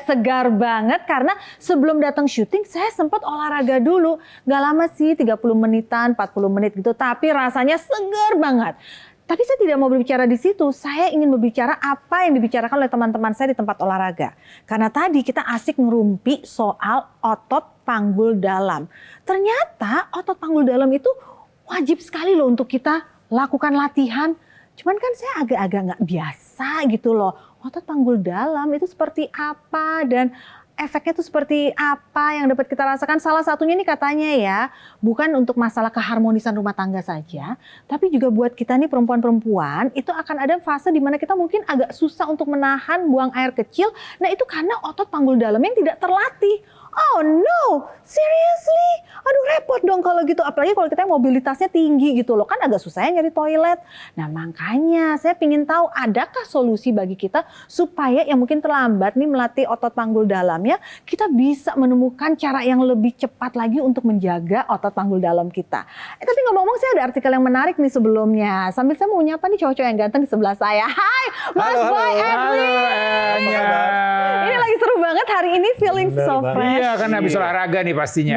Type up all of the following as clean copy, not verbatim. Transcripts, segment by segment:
segar banget karena sebelum datang syuting saya sempat olahraga dulu. Gak lama sih, 30 menitan, 40 menit gitu, tapi rasanya segar banget. Tapi saya tidak mau berbicara di situ, saya ingin berbicara apa yang dibicarakan oleh teman-teman saya di tempat olahraga. Karena tadi kita asik ngerumpi soal otot panggul dalam. Ternyata otot panggul dalam itu wajib sekali loh untuk kita lakukan latihan. Cuman kan saya agak-agak nggak biasa gitu loh. Otot panggul dalam itu seperti apa dan efeknya itu seperti apa yang dapat kita rasakan. Salah satunya nih katanya ya, bukan untuk masalah keharmonisan rumah tangga saja, tapi juga buat kita nih perempuan-perempuan, itu akan ada fase di mana kita mungkin agak susah untuk menahan buang air kecil. Nah itu karena otot panggul dalam yang tidak terlatih. Oh no, seriously? Aduh repot dong kalau gitu. Apalagi kalau kita mobilitasnya tinggi gitu loh. Kan agak susah ya nyari toilet. Nah makanya saya pingin tahu adakah solusi bagi kita supaya yang mungkin terlambat nih melatih otot panggul dalamnya. Kita bisa menemukan cara yang lebih cepat lagi untuk menjaga otot panggul dalam kita. Tapi ngomong-ngomong saya ada artikel yang menarik nih sebelumnya. Sambil saya mau nyapa nih cowok-cowok yang ganteng di sebelah saya. Hai Mas Boy Edwin. Ini lagi seru banget hari ini, feeling so fresh. Iya kan habis olahraga nih pastinya.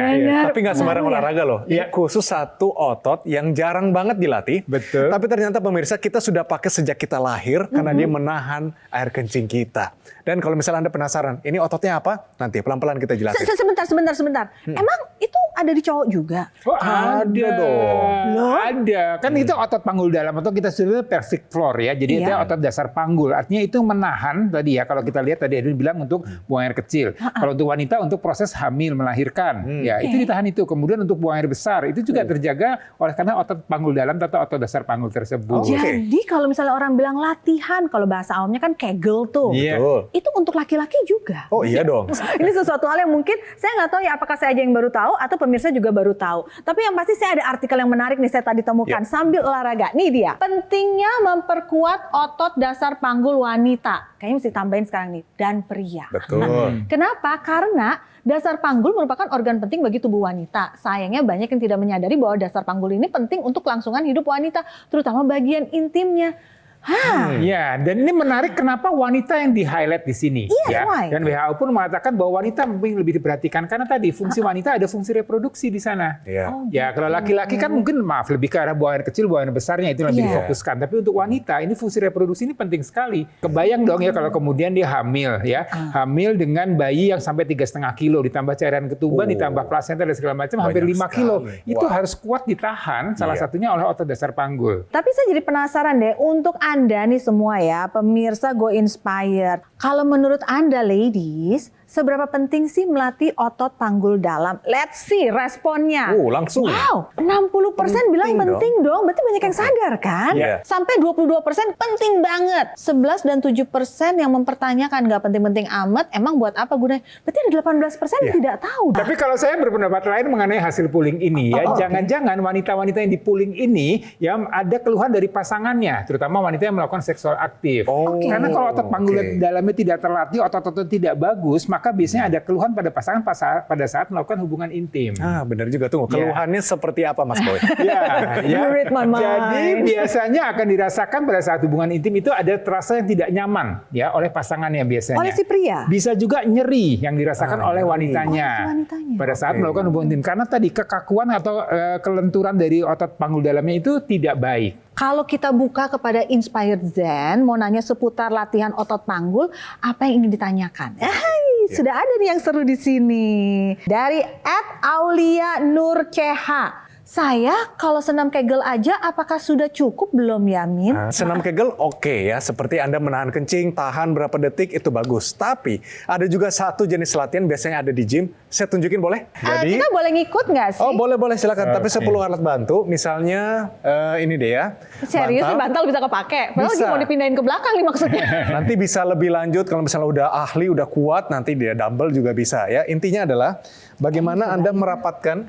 Tapi nggak sembarang olahraga loh. Khusus satu otot yang jarang banget dilatih. Betul. Tapi ternyata pemirsa kita sudah pakai sejak kita lahir karena dia menahan air kencing kita. Dan kalau misalnya Anda penasaran, ini ototnya apa? Nanti pelan-pelan kita jelasin. Sebentar. Emang itu ada di cowok juga? Oh, ada dong. Loh? Ada. Kan itu otot panggul dalam atau kita sebutnya pelvic floor ya. Jadi itu otot dasar panggul. Artinya itu menahan tadi ya. Kalau kita lihat tadi Edwin bilang untuk buang air kecil. Kalau untuk wanita untuk proses hamil melahirkan. Ya, itu ditahan itu. Kemudian untuk buang air besar itu juga terjaga oleh karena otot panggul dalam atau otot dasar panggul tersebut. Jadi kalau misalnya orang bilang latihan, kalau bahasa awamnya kan Kegel tuh. Iya. Itu untuk laki-laki juga. Oh iya dong. Ini sesuatu hal yang mungkin saya nggak tahu ya apakah saya aja yang baru tahu atau pemirsa juga baru tahu. Tapi yang pasti saya ada artikel yang menarik nih saya tadi temukan sambil olahraga. Nih dia. Pentingnya memperkuat otot dasar panggul wanita. Kayaknya mesti tambahin sekarang nih. Dan pria. Betul. Kenapa? Karena dasar panggul merupakan organ penting bagi tubuh wanita. Sayangnya banyak yang tidak menyadari bahwa dasar panggul ini penting untuk kelangsungan hidup wanita. Terutama bagian intimnya. Ya, dan ini menarik kenapa wanita yang di-highlight di sini. Yes, ya. why? Dan WHO pun mengatakan bahwa wanita mungkin lebih diperhatikan karena tadi fungsi wanita ada fungsi reproduksi di sana. Ya, kalau laki-laki kan mungkin lebih ke arah buang air kecil, buang air besarnya itu lebih difokuskan. Tapi untuk wanita ini fungsi reproduksi ini penting sekali. Kebayang dong ya kalau kemudian dia hamil ya, hamil dengan bayi yang sampai 3,5 kilo ditambah cairan ketuban, ditambah plasenta dan segala macam hampir 5 kilo. Itu harus kuat ditahan salah satunya oleh otot dasar panggul. Tapi saya jadi penasaran deh, untuk Anda nih semua ya, pemirsa Go Inspired. Kalau menurut Anda ladies, seberapa penting sih melatih otot panggul dalam? Let's see responnya. Langsung. Wow, 60% bilang penting dong. Berarti banyak yang sadar kan? Sampai 22% penting banget. 11 dan 7% yang mempertanyakan nggak penting-penting amat. Emang buat apa gunanya? Berarti ada 18% yang tidak tahu. Tapi kalau saya berpendapat lain mengenai hasil pooling ini ya, jangan-jangan wanita-wanita yang di pooling ini ya ada keluhan dari pasangannya, terutama wanita yang melakukan seksual aktif. Karena kalau otot panggul dalamnya tidak terlatih, otot-otot tidak bagus, maka biasanya ada keluhan pada pasangan pada saat melakukan hubungan intim. Benar juga. Tunggu, keluhannya seperti apa Mas Boy? Jadi biasanya akan dirasakan pada saat hubungan intim itu ada terasa yang tidak nyaman ya oleh pasangannya biasanya. Oleh si pria? Bisa juga nyeri yang dirasakan oleh wanitanya pada saat melakukan hubungan intim. Karena tadi kekakuan atau kelenturan dari otot panggul dalamnya itu tidak baik. Kalau kita buka kepada Inspired Zen, mau nanya seputar latihan otot panggul, apa yang ingin ditanyakan? Sudah ada nih yang seru di sini. Dari @aulia_nur_ch. Saya kalau senam Kegel aja apakah sudah cukup belum ya Min? Senam Kegel oke ya, seperti Anda menahan kencing, tahan berapa detik itu bagus. Tapi ada juga satu jenis latihan biasanya ada di gym. Saya tunjukin boleh? Kita boleh ngikut nggak sih? Oh boleh silakan. Tapi 10 alat bantu. Misalnya ini deh ya. Serius sih bantal bisa kepake? Padahal lagi mau dipindahin ke belakang nih maksudnya. Nanti bisa lebih lanjut kalau misalnya udah ahli, udah kuat, nanti dia dumbbell juga bisa ya. Intinya adalah bagaimana Anda merapatkan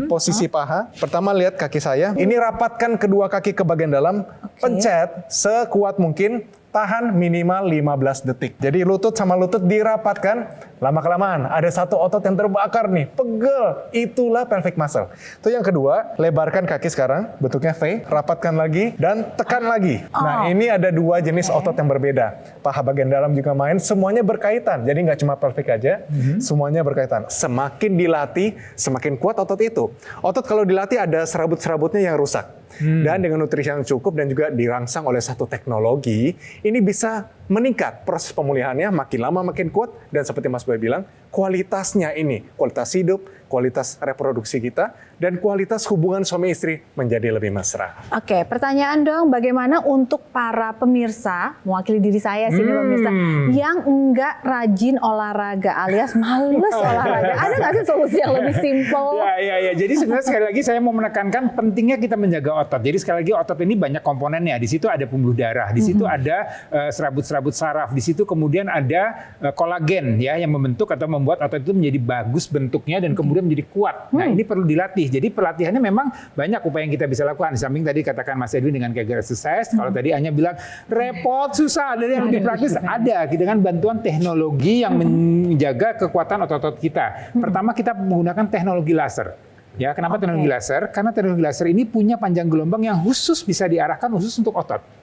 posisi paha. Pertama lihat kaki saya. Ini rapatkan kedua kaki ke bagian dalam. Pencet sekuat mungkin. tahan minimal 15 detik. Jadi lutut sama lutut dirapatkan, lama-kelamaan ada satu otot yang terbakar nih, pegel. Itulah pelvic muscle. Itu yang kedua, lebarkan kaki sekarang, bentuknya V, rapatkan lagi, dan tekan lagi. Nah, ini ada dua jenis otot yang berbeda. Paha bagian dalam juga main, semuanya berkaitan. Jadi nggak cuma pelvic aja, semuanya berkaitan. Semakin dilatih, semakin kuat otot itu. Otot kalau dilatih ada serabut-serabutnya yang rusak. Dan dengan nutrisi yang cukup dan juga dirangsang oleh satu teknologi, ini bisa meningkat proses pemulihannya, makin lama makin kuat, dan seperti Mas Boy bilang, kualitasnya ini, kualitas hidup, kualitas reproduksi kita, dan kualitas hubungan suami istri menjadi lebih mesra. Oke, pertanyaan dong, bagaimana untuk para pemirsa, mewakili diri saya sih nih pemirsa, yang enggak rajin olahraga alias males olahraga, ada nggak sih solusi yang lebih simpel? Ya. Jadi sebenarnya sekali lagi saya mau menekankan pentingnya kita menjaga otot. Jadi sekali lagi otot ini banyak komponennya. Di situ ada pembuluh darah, di situ ada serabut-serabut saraf, di situ kemudian ada kolagen ya yang membentuk atau membuat otot itu menjadi bagus bentuknya dan kemudian menjadi kuat. Nah, ini perlu dilatih. Jadi pelatihannya memang banyak upaya yang kita bisa lakukan. Di samping tadi katakan Mas Edwin dengan Kegel exercise, kalau tadi hanya bilang repot, susah, ada yang lebih praktis, ada dengan bantuan teknologi yang menjaga kekuatan otot-otot kita. Pertama kita menggunakan teknologi laser. Ya, kenapa teknologi laser? Karena teknologi laser ini punya panjang gelombang yang khusus bisa diarahkan khusus untuk otot.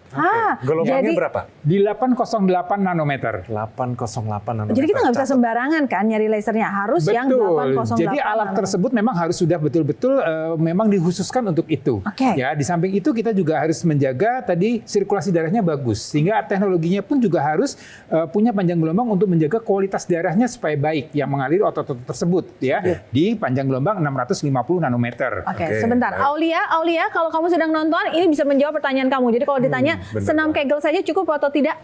Gelombangnya jadi, berapa? Di 808 nanometer. 808 nanometer. Jadi kita nggak bisa sembarangan kan nyari lasernya, harus yang 808. Jadi alat tersebut memang harus sudah betul-betul memang dikhususkan untuk itu. Ya, di samping itu kita juga harus menjaga tadi sirkulasi darahnya bagus, sehingga teknologinya pun juga harus punya panjang gelombang untuk menjaga kualitas darahnya supaya baik yang mengalir otot-otot tersebut ya. Di panjang gelombang 650 nanometer. Sebentar. Aulia, kalau kamu sedang nonton ini bisa menjawab pertanyaan kamu. Jadi kalau ditanya senam Kegel saja cukup atau tidak?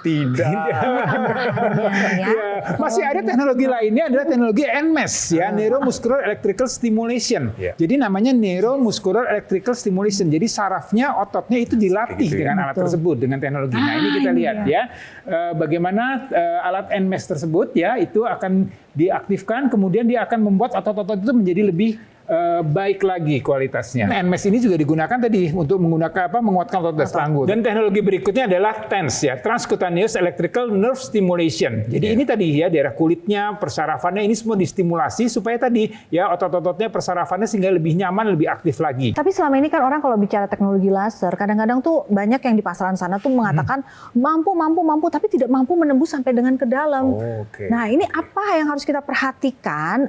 Tidak. Masih ada teknologi lainnya adalah teknologi NMES ya, Neuromuscular Electrical Stimulation. Jadi namanya Neuromuscular Electrical Stimulation. Jadi sarafnya, ototnya itu dilatih dengan alat tersebut, dengan teknologi. Nah, ini kita lihat ya, bagaimana alat NMES tersebut ya itu akan diaktifkan, kemudian dia akan membuat otot-otot itu menjadi lebih baik lagi kualitasnya. NMES ini juga digunakan tadi untuk menguatkan otot dasar panggul. Dan teknologi berikutnya adalah TENS ya, Transcutaneous Electrical Nerve Stimulation. Jadi ini tadi ya daerah kulitnya, persarafannya ini semua distimulasi supaya tadi ya otot-ototnya, persarafannya sehingga lebih nyaman, lebih aktif lagi. Tapi selama ini kan orang kalau bicara teknologi laser, kadang-kadang tuh banyak yang di pasaran sana tuh mengatakan mampu, tapi tidak mampu menembus sampai dengan ke dalam. Nah, ini apa yang harus kita perhatikan?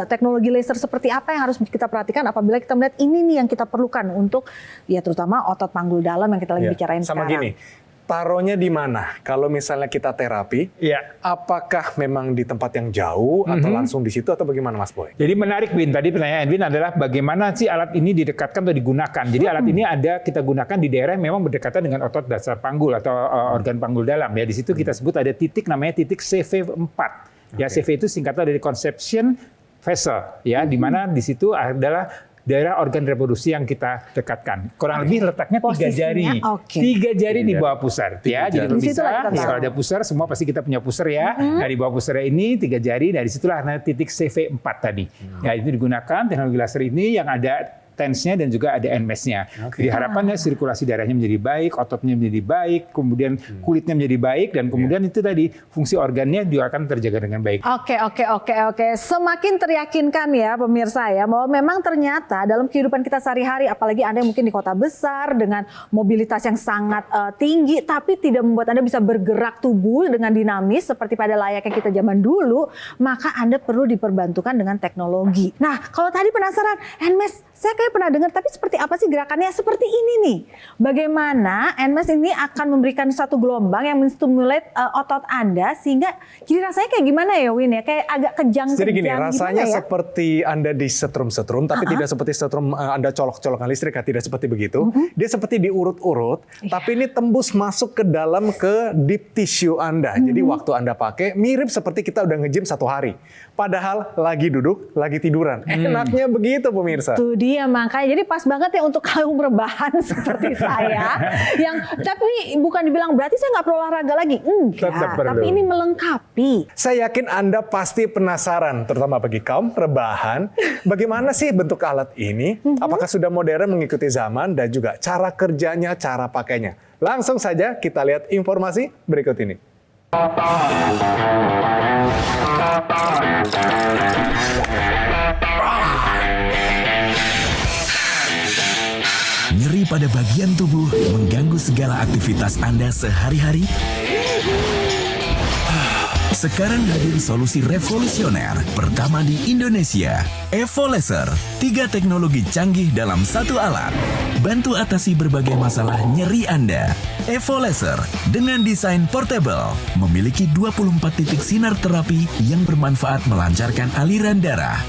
Teknologi laser seperti apa yang harus kita perhatikan apabila kita melihat ini nih yang kita perlukan untuk ya terutama otot panggul dalam yang kita lagi bicarain sama sekarang. Gini, taruhnya di mana? Kalau misalnya kita terapi, apakah memang di tempat yang jauh atau langsung di situ atau bagaimana Mas Boy? Jadi menarik Win, tadi pertanyaan Win adalah bagaimana sih alat ini didekatkan atau digunakan. Jadi alat ini kita gunakan di daerah yang memang berdekatan dengan otot dasar panggul atau organ panggul dalam ya. Di situ kita sebut ada titik namanya titik CV4. Ya, CV itu singkatan dari conception vessel ya, di mana di situ adalah daerah organ reproduksi yang kita dekatkan. Kurang lebih letaknya 3 jari. 3 jari di bawah pusar ya. Jadi bisa kalau ada pusar semua pasti kita punya pusar ya. Nah, di bawah pusar ini 3 jari, dari situlah titik CV4 tadi. Ya, itu digunakan teknologi laser ini yang ada TENS-nya dan juga ada NMES-nya. Jadi harapannya sirkulasi darahnya menjadi baik, ototnya menjadi baik, kemudian kulitnya menjadi baik, dan kemudian itu tadi fungsi organnya juga akan terjaga dengan baik. Oke. Semakin teryakinkan ya pemirsa ya, bahwa memang ternyata dalam kehidupan kita sehari-hari, apalagi Anda yang mungkin di kota besar dengan mobilitas yang sangat tinggi, tapi tidak membuat Anda bisa bergerak tubuh dengan dinamis seperti pada layaknya kita zaman dulu, maka Anda perlu diperbantukan dengan teknologi. Nah, kalau tadi penasaran, NMES, saya kayak pernah dengar, tapi seperti apa sih gerakannya? Seperti ini nih. Bagaimana NMES ini akan memberikan satu gelombang yang menstimulate otot Anda sehingga jadi rasanya kayak gimana ya Win ya? Kayak agak kejang-kejang. Jadi gini, rasanya ya? seperti Anda disetrum-setrum, tapi tidak seperti setrum Anda colok-colokan listrik, tidak seperti begitu. Dia seperti diurut-urut, tapi ini tembus masuk ke dalam ke deep tissue Anda. Jadi waktu Anda pakai mirip seperti kita udah nge-gym 1 hari. Padahal lagi duduk, lagi tiduran. Enaknya begitu pemirsa. Tuh dia makanya. Jadi pas banget ya untuk kaum rebahan seperti saya. Tapi bukan dibilang berarti saya nggak perlu olahraga lagi. Enggak, Tetap perlu. tapi ini melengkapi. Saya yakin Anda pasti penasaran, terutama bagi kaum rebahan, bagaimana sih bentuk alat ini? Apakah sudah modern mengikuti zaman dan juga cara kerjanya, cara pakainya? Langsung saja kita lihat informasi berikut ini. Nyeri pada bagian tubuh mengganggu segala aktivitas Anda sehari-hari? Sekarang hadir solusi revolusioner pertama di Indonesia, Evo Laser. 3 teknologi canggih dalam satu alat. Bantu atasi berbagai masalah nyeri Anda. Evo Laser dengan desain portable memiliki 24 titik sinar terapi yang bermanfaat melancarkan aliran darah.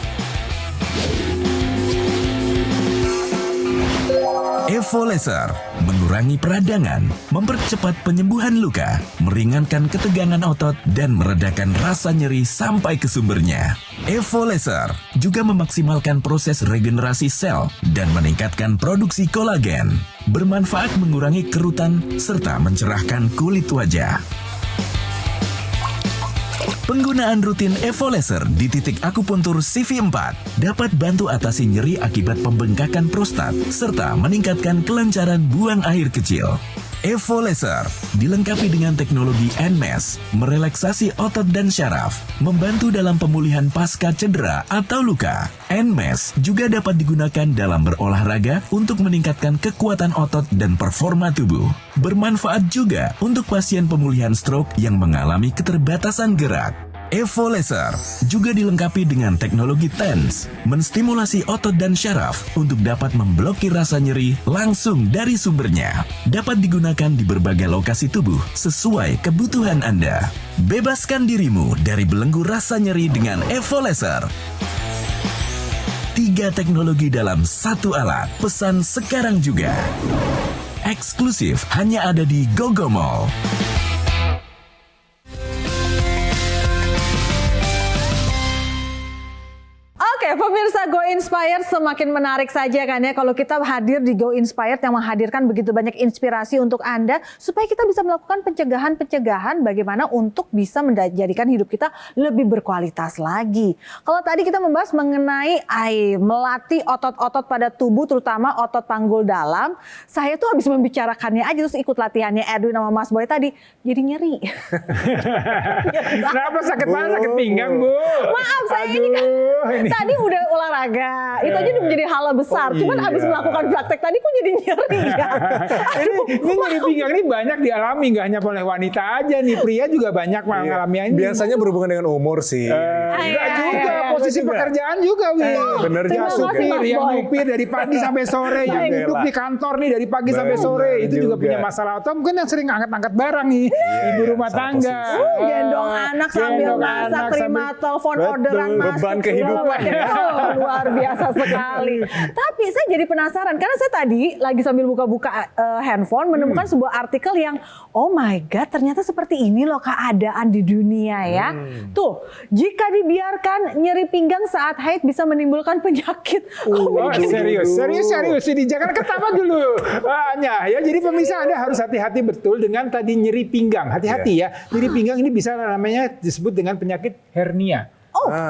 Evo Laser mengurangi peradangan, mempercepat penyembuhan luka, meringankan ketegangan otot, dan meredakan rasa nyeri sampai ke sumbernya. Evo Laser juga memaksimalkan proses regenerasi sel dan meningkatkan produksi kolagen, bermanfaat mengurangi kerutan serta mencerahkan kulit wajah. Penggunaan rutin Evo Laser di titik akupuntur CV4 dapat bantu atasi nyeri akibat pembengkakan prostat serta meningkatkan kelancaran buang air kecil. Evo Laser dilengkapi dengan teknologi NMES, merelaksasi otot dan syaraf, membantu dalam pemulihan pasca cedera atau luka. NMES juga dapat digunakan dalam berolahraga untuk meningkatkan kekuatan otot dan performa tubuh. Bermanfaat juga untuk pasien pemulihan stroke yang mengalami keterbatasan gerak. Evo Laser juga dilengkapi dengan teknologi TENS, menstimulasi otot dan syaraf untuk dapat memblokir rasa nyeri langsung dari sumbernya. Dapat digunakan di berbagai lokasi tubuh sesuai kebutuhan Anda. Bebaskan dirimu dari belenggu rasa nyeri dengan Evo Laser. 3 teknologi dalam satu alat. Pesan sekarang juga. Eksklusif hanya ada di GoGo Mall. Oke, pemirsa Go Inspired semakin menarik saja kan ya kalau kita hadir di Go Inspired yang menghadirkan begitu banyak inspirasi untuk Anda supaya kita bisa melakukan pencegahan-pencegahan bagaimana untuk bisa menjadikan hidup kita lebih berkualitas lagi. Kalau tadi kita membahas mengenai melatih otot-otot pada tubuh terutama otot panggul dalam, saya tuh habis membicarakannya aja terus ikut latihannya Edwin sama Mas Boy tadi jadi nyeri. Kenapa sakit mana? Sakit pinggang, Bu? Maaf saya ini kan tadi udah olahraga, itu aja udah menjadi hal besar. Cuman abis melakukan praktek tadi kok jadi nyeri ya. Ini nyeri pinggang ini banyak dialami, nggak hanya oleh wanita aja nih, pria juga banyak mengalami ini. Biasanya berhubungan dengan umur sih. Enggak juga, posisi pekerjaan juga, Wi. Bener Yang juga. supir, yang nyupir dari pagi sampai sore, yang duduk di kantor nih dari pagi sampai sore, itu juga punya masalah. Atau mungkin yang sering angkat-angkat barang nih, ibu rumah tangga. Gendong anak sambil masak, terima telepon orderan masuk. Beban kehidupan. Luar biasa sekali. Tapi saya jadi penasaran karena saya tadi lagi sambil buka-buka handphone menemukan sebuah artikel yang oh my god ternyata seperti ini loh keadaan di dunia ya. Tuh, jika dibiarkan nyeri pinggang saat haid bisa menimbulkan penyakit. Serius. Jadi jangan ketawa dulu. Ya, jadi pemirsa Anda harus hati-hati betul dengan tadi nyeri pinggang. Hati-hati ya. Nyeri pinggang ini bisa namanya disebut dengan penyakit hernia.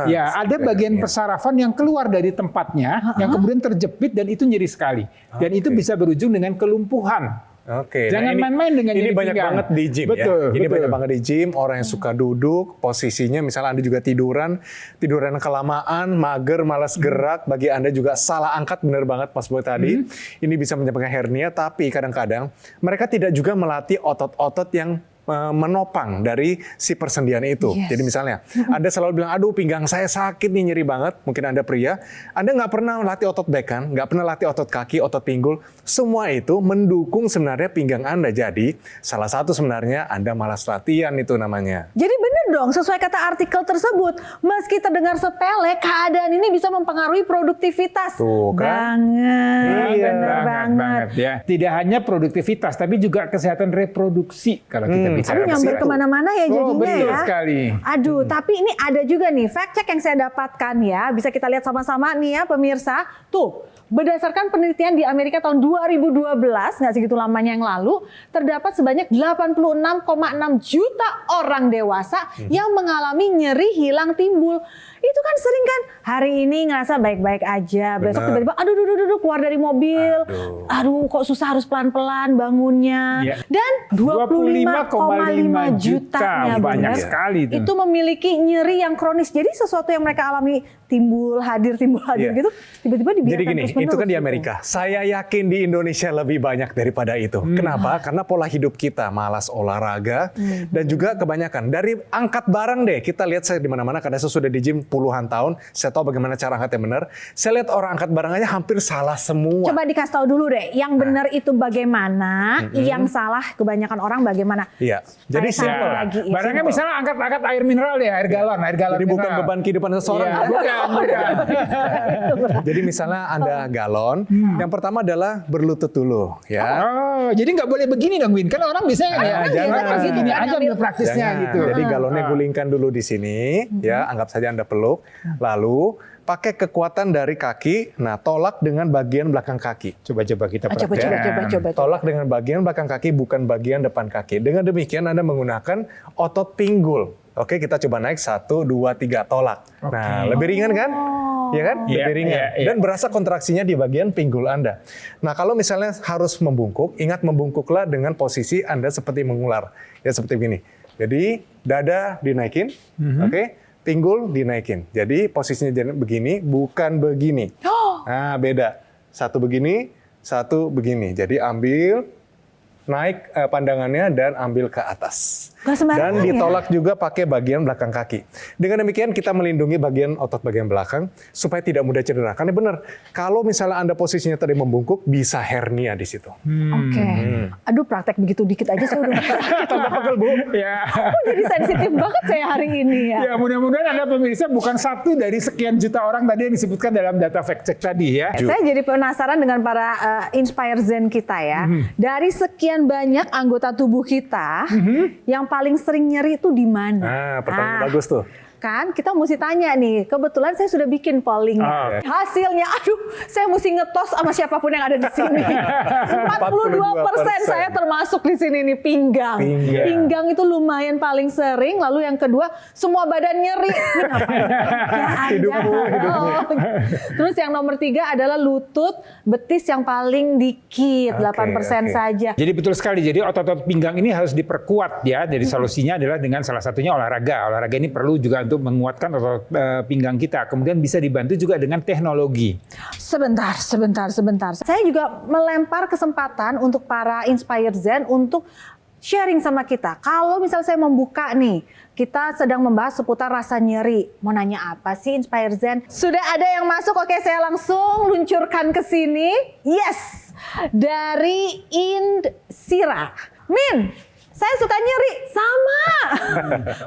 Ya, ada bagian persarafan yang keluar dari tempatnya, yang kemudian terjepit dan itu nyeri sekali. Dan itu bisa berujung dengan kelumpuhan. Oke. Jangan main-main dengan ini nyeri banyak pinggang. banget di gym Betul, ya. Ini betul. banyak banget di gym, orang yang suka duduk, posisinya misalnya Anda juga tiduran kelamaan, mager, malas gerak, bagi Anda juga salah angkat bener banget Mas Boy tadi. Ini bisa menyebabkan hernia, tapi kadang-kadang mereka tidak juga melatih otot-otot yang menopang dari si persendian itu. Yes. Jadi misalnya, Anda selalu bilang, aduh pinggang saya sakit nih, nyeri banget. Mungkin Anda pria, Anda nggak pernah latih otot back kan, nggak pernah latih otot kaki, otot pinggul. Semua itu mendukung sebenarnya pinggang Anda. Jadi, salah satu sebenarnya Anda malas latihan itu namanya. Jadi benar dong, sesuai kata artikel tersebut, meski terdengar sepele, keadaan ini bisa mempengaruhi produktivitas. Tuh kan? Banget, bener banget. ya. Tidak hanya produktivitas, tapi juga kesehatan reproduksi kalau kita bicara. Aduh, nyamber ke situ. kemana-mana ya jadinya betul ya. sekali. Aduh, tapi ini ada juga nih fact check yang saya dapatkan ya. Bisa kita lihat sama-sama nih ya pemirsa. Tuh, berdasarkan penelitian di Amerika tahun 2012, nggak segitu lamanya yang lalu, terdapat sebanyak 86,6 juta orang dewasa yang mengalami nyeri hilang timbul. Itu kan sering kan hari ini ngerasa baik-baik aja, besok tiba-tiba aduh keluar dari mobil, aduh kok susah harus pelan-pelan bangunnya. Ya. Dan 25,5 jutanya banyak bener, sekali itu memiliki nyeri yang kronis. Jadi sesuatu yang mereka alami timbul hadir gitu, tiba-tiba dibiarkan Jadi gini, terus-menerus itu kan di gitu. Amerika. Saya yakin di Indonesia lebih banyak daripada itu. Kenapa? Karena pola hidup kita malas olahraga dan juga kebanyakan dari angkat barang deh. Kita lihat saya di mana-mana karena saya sudah di gym puluhan tahun. Saya tahu bagaimana cara angkat yang benar. Saya lihat orang angkat barang aja hampir salah semua. Coba dikasih tahu dulu deh, yang benar itu bagaimana, yang salah kebanyakan orang bagaimana. Iya. Jadi Supaya simple. lagi, Barangnya misalnya angkat air mineral ya, air galon Jadi bukan mineral. beban kehidupan seseorang. Iya, kan? bukan. Jadi misalnya Anda galon, yang pertama adalah berlutut dulu, ya. Oh, jadi nggak boleh begini dong, Win. Kan orang bisa ya, jangan. pasti gini aja Ambil praktisnya Jangan. gitu. Jadi galonnya gulingkan dulu di sini, ya. Anggap saja Anda peluk. Lalu pakai kekuatan dari kaki. Nah, tolak dengan bagian belakang kaki. Coba-coba kita Coba. praktekkan. Tolak dengan bagian belakang kaki, bukan bagian depan kaki. Dengan demikian Anda menggunakan otot pinggul. Oke, kita coba naik 1, 2, 3, tolak. Nah, lebih ringan kan? Ya kan? Iya, Lebih ringan. iya, iya. Dan berasa kontraksinya di bagian pinggul Anda. Nah, kalau misalnya harus membungkuk, ingat membungkuklah dengan posisi Anda seperti mengular. Ya, seperti begini. Jadi, dada dinaikin, oke? Pinggul dinaikin. Jadi, posisinya begini, bukan begini. Nah, beda. Satu begini, satu begini. Jadi, ambil, naik pandangannya dan ambil ke atas. Nggak sembarangan Dan ditolak juga pakai bagian belakang kaki. Dengan demikian kita melindungi otot bagian belakang supaya tidak mudah cedera. Karena benar, kalau misalnya Anda posisinya tadi membungkuk, bisa hernia di situ. Oke. Aduh, praktek begitu dikit aja saya udah Tambah pegel, Bu. Ya. Kok jadi sensitif banget saya hari ini ya. Ya, mudah-mudahan Anda pemirsa bukan satu dari sekian juta orang tadi yang disebutkan dalam data fact check tadi ya. Saya jadi penasaran dengan para Inspire Zen kita ya. Dari sekian banyak anggota tubuh kita, yang paling sering nyeri itu di mana? Nah, pertanyaan bagus tuh. Kan kita mesti tanya nih, kebetulan saya sudah bikin pollingnya. Hasilnya, aduh, saya mesti ngetos sama siapapun yang ada di sini. 42% saya termasuk di sini nih, pinggang. Pinggang itu lumayan paling sering, lalu yang kedua semua badan nyeri. Ini ngapain? Hidupmu. Terus yang nomor 3 adalah lutut, betis yang paling dikit, 8% saja. Jadi betul sekali. Jadi otot-otot pinggang ini harus diperkuat ya. Jadi solusinya adalah dengan salah satunya olahraga. Olahraga ini perlu juga untuk menguatkan otot pinggang kita. Kemudian bisa dibantu juga dengan teknologi. Sebentar. Saya juga melempar kesempatan untuk para Inspire Zen untuk sharing sama kita. Kalau misal saya membuka nih, kita sedang membahas seputar rasa nyeri. Mau nanya apa sih Inspire Zen? Sudah ada yang masuk, oke saya langsung luncurkan ke sini. Yes! Dari Indira. Min, saya suka nyeri, sama.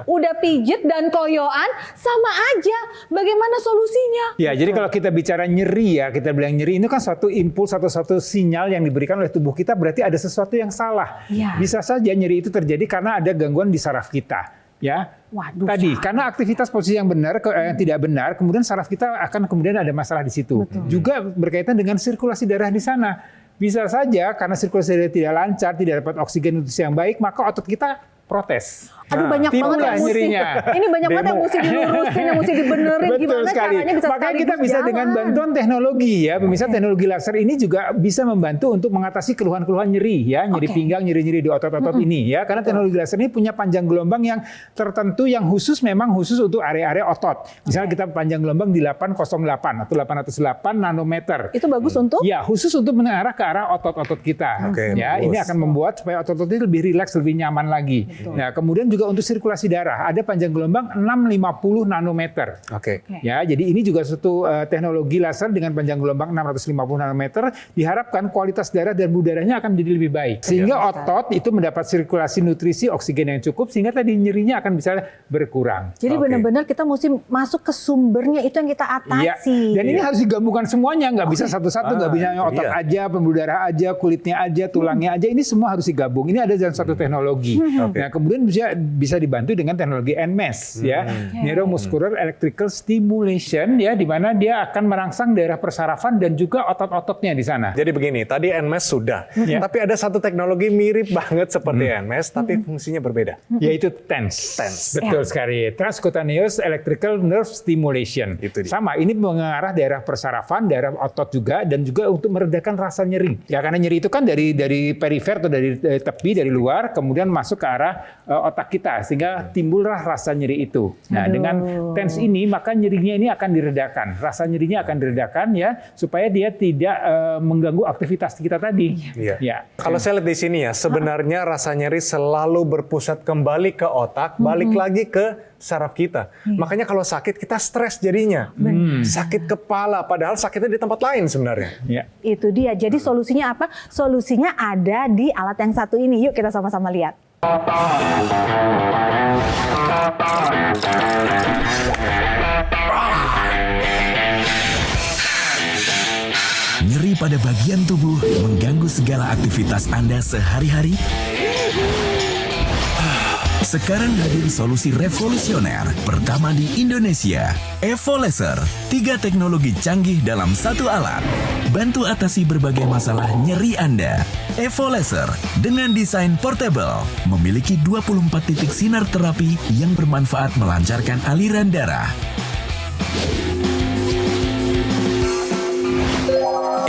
Udah pijet dan koyoan, sama aja. Bagaimana solusinya? Ya, jadi kalau kita bicara nyeri ya, kita bilang nyeri itu kan suatu impuls atau suatu sinyal yang diberikan oleh tubuh kita, berarti ada sesuatu yang salah. Ya. Bisa saja nyeri itu terjadi karena ada gangguan di saraf kita. Ya, Waduh, tadi karena aktivitas posisi yang benar, yang tidak benar, kemudian saraf kita akan kemudian ada masalah di situ. Juga berkaitan dengan sirkulasi darah di sana. Bisa saja karena sirkulasi darah tidak lancar, tidak dapat oksigen yang baik, maka otot kita protes. Aduh, banyak banget timbullah yang mesti. nyerinya. Ini banyak banget yang mesti dilurusin, yang mesti dibenerin. Betul Gimana sekali. caranya bisa Makanya kita sekaligus bisa jalan. dengan bantuan teknologi ya. Pemirsa, teknologi laser ini juga bisa membantu untuk mengatasi keluhan-keluhan nyeri ya, nyeri pinggang, nyeri-nyeri di otot-otot ini ya. Karena teknologi laser ini punya panjang gelombang yang tertentu yang memang khusus untuk area-area otot. Misalnya kita panjang gelombang di 808 atau 808 nanometer. Itu bagus untuk? Ya, khusus untuk mengarah ke arah otot-otot kita. Oke, Ya, bagus. ini akan membuat supaya otot-otot ini lebih rileks, lebih nyaman lagi. Nah, kemudian juga juga untuk sirkulasi darah. Ada panjang gelombang 650 nanometer. Oke. Ya, jadi ini juga suatu teknologi laser dengan panjang gelombang 650 nanometer. Diharapkan kualitas darah dan pembuluh darahnya akan menjadi lebih baik. Sehingga otot itu mendapat sirkulasi nutrisi oksigen yang cukup, sehingga tadi nyerinya akan bisa berkurang. Jadi benar-benar kita mesti masuk ke sumbernya, itu yang kita atasi. Dan ini harus digabungkan semuanya, nggak bisa satu-satu, nggak bisa otot aja, pembuluh darah aja, kulitnya aja, tulangnya aja. Ini semua harus digabung. Ini ada dalam satu teknologi. Nah, kemudian bisa dibantu dengan teknologi NMES, ya, Neuromuscular Electrical Stimulation, ya, di mana dia akan merangsang daerah persarafan dan juga otot-ototnya di sana. Jadi begini, tadi NMES sudah, tapi ada satu teknologi mirip banget seperti NMES, tapi fungsinya berbeda. Yaitu TENS. Betul sekali. Transcutaneous Electrical Nerve Stimulation. Itu dia. Sama, ini mengarah daerah persarafan, daerah otot juga, dan juga untuk meredakan rasa nyeri. Ya, karena nyeri itu kan dari perifer atau dari tepi, dari luar, kemudian masuk ke arah otak kita, sehingga timbullah rasa nyeri itu. Nah, dengan TENS ini, maka nyerinya ini akan diredakan. Rasa nyerinya akan diredakan, ya, supaya dia tidak mengganggu aktivitas kita tadi. Ya. Kalau saya lihat di sini ya, sebenarnya rasa nyeri selalu berpusat kembali ke otak, balik lagi ke saraf kita. Makanya kalau sakit kita stres jadinya. Sakit kepala, padahal sakitnya di tempat lain sebenarnya. Ya. Itu dia. Jadi solusinya apa? Solusinya ada di alat yang satu ini. Yuk kita sama-sama lihat. Nyeri pada bagian tubuh mengganggu segala aktivitas Anda sehari-hari? Sekarang hadir solusi revolusioner pertama di Indonesia, Evo Laser. 3 teknologi canggih dalam satu alat. Bantu atasi berbagai masalah nyeri Anda. Evo Laser dengan desain portable memiliki 24 titik sinar terapi yang bermanfaat melancarkan aliran darah.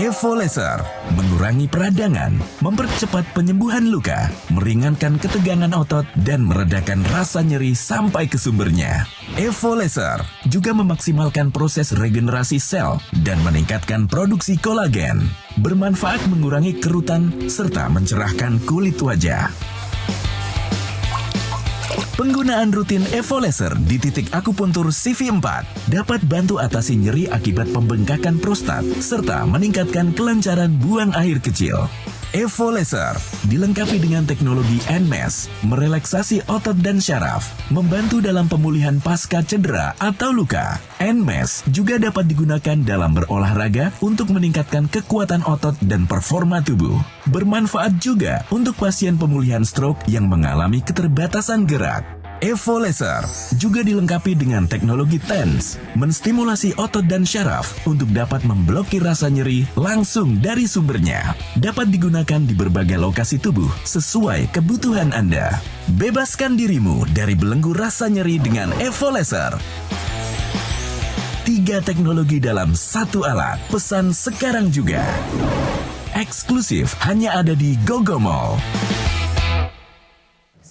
Evo Laser mengurangi peradangan, mempercepat penyembuhan luka, meringankan ketegangan otot, dan meredakan rasa nyeri sampai ke sumbernya. Evo Laser juga memaksimalkan proses regenerasi sel dan meningkatkan produksi kolagen. Bermanfaat mengurangi kerutan serta mencerahkan kulit wajah. Penggunaan rutin Evo Laser di titik akupuntur CV4 dapat bantu atasi nyeri akibat pembengkakan prostat serta meningkatkan kelancaran buang air kecil. Evo Laser dilengkapi dengan teknologi NMES, merelaksasi otot dan syaraf, membantu dalam pemulihan pasca cedera atau luka. NMES juga dapat digunakan dalam berolahraga untuk meningkatkan kekuatan otot dan performa tubuh. Bermanfaat juga untuk pasien pemulihan stroke yang mengalami keterbatasan gerak. Evo Laser juga dilengkapi dengan teknologi TENS, menstimulasi otot dan syaraf untuk dapat memblokir rasa nyeri langsung dari sumbernya. Dapat digunakan di berbagai lokasi tubuh sesuai kebutuhan Anda. Bebaskan dirimu dari belenggu rasa nyeri dengan Evo Laser. 3 teknologi dalam satu alat. Pesan sekarang juga. Eksklusif hanya ada di GoGo Mall.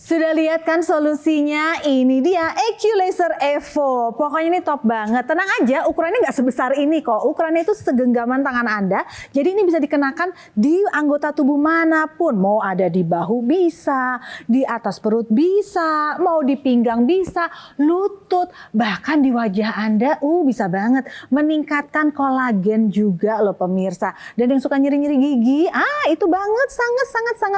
Sudah lihat kan solusinya? Ini dia EQ Laser Evo. Pokoknya ini top banget. Tenang aja, ukurannya nggak sebesar ini kok. Ukurannya itu segenggaman tangan Anda. Jadi ini bisa dikenakan di anggota tubuh manapun. Mau ada di bahu bisa, di atas perut bisa, mau di pinggang bisa, lutut, bahkan di wajah Anda. Bisa banget. Meningkatkan kolagen juga loh pemirsa. Dan yang suka nyeri-nyeri gigi, itu banget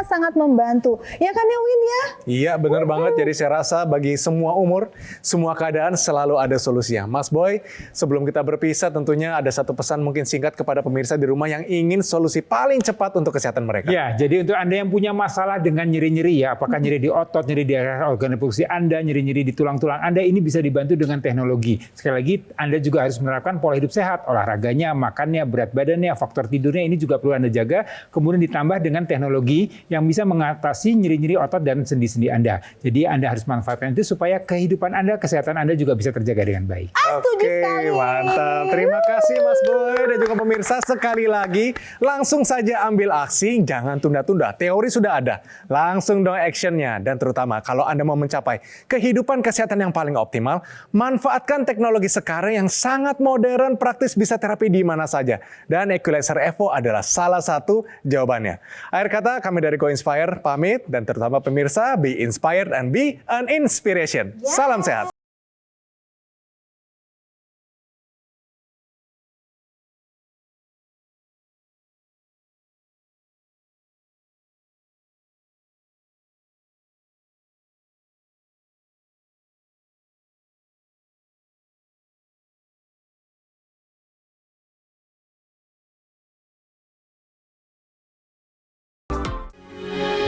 sangat membantu. Ya kan ya Win ya? Iya benar banget, jadi saya rasa bagi semua umur, semua keadaan selalu ada solusinya. Mas Boy, sebelum kita berpisah tentunya ada satu pesan mungkin singkat kepada pemirsa di rumah yang ingin solusi paling cepat untuk kesehatan mereka. Ya, jadi untuk Anda yang punya masalah dengan nyeri-nyeri ya, apakah nyeri di otot, nyeri di organ reproduksi Anda, nyeri-nyeri di tulang-tulang Anda, ini bisa dibantu dengan teknologi. Sekali lagi, Anda juga harus menerapkan pola hidup sehat, olahraganya, makannya, berat badannya, faktor tidurnya, ini juga perlu Anda jaga. Kemudian ditambah dengan teknologi yang bisa mengatasi nyeri-nyeri otot dan sendi-sendi Anda. Jadi Anda harus manfaatkan itu supaya kehidupan Anda, kesehatan Anda juga bisa terjaga dengan baik. Setuju sekali. Mantap. Terima kasih Mas Boy dan juga pemirsa. Sekali lagi, langsung saja ambil aksi, jangan tunda-tunda. Teori sudah ada, langsung dong actionnya. Dan terutama kalau Anda mau mencapai kehidupan kesehatan yang paling optimal, manfaatkan teknologi sekarang yang sangat modern, praktis, bisa terapi di mana saja. Dan EQ Laser Evo adalah salah satu jawabannya. Akhir kata, kami dari Go Inspire pamit, dan terutama pemirsa, be Be inspired and be an inspiration. Salam sehat.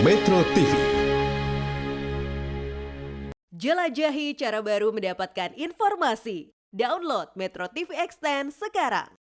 Metro TV. Jelajahi cara baru mendapatkan informasi. Download Metro TV Extend sekarang.